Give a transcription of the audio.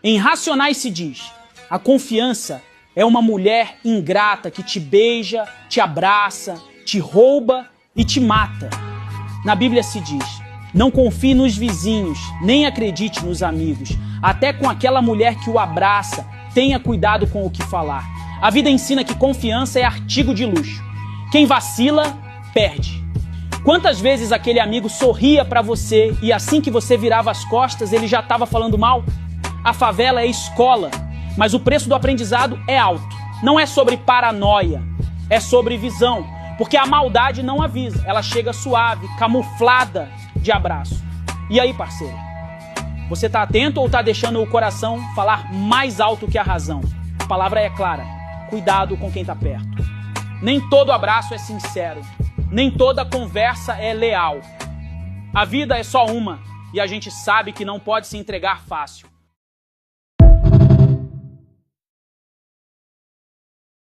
Em Racionais se diz: a confiança é uma mulher ingrata que te beija, te abraça, te rouba e te mata. Na Bíblia se diz: não confie nos vizinhos, nem acredite nos amigos. Até com aquela mulher que o abraça, tenha cuidado com o que falar. A vida ensina que confiança é artigo de luxo. Quem vacila, perde. Quantas vezes aquele amigo sorria pra você e assim que você virava as costas, ele já estava falando mal? A favela é escola, mas o preço do aprendizado é alto. Não é sobre paranoia, é sobre visão. Porque a maldade não avisa, ela chega suave, camuflada de abraço. E aí, parceiro? Você tá atento ou tá deixando o coração falar mais alto que a razão? A palavra é clara: cuidado com quem tá perto. Nem todo abraço é sincero, nem toda conversa é leal. A vida é só uma e a gente sabe que não pode se entregar fácil.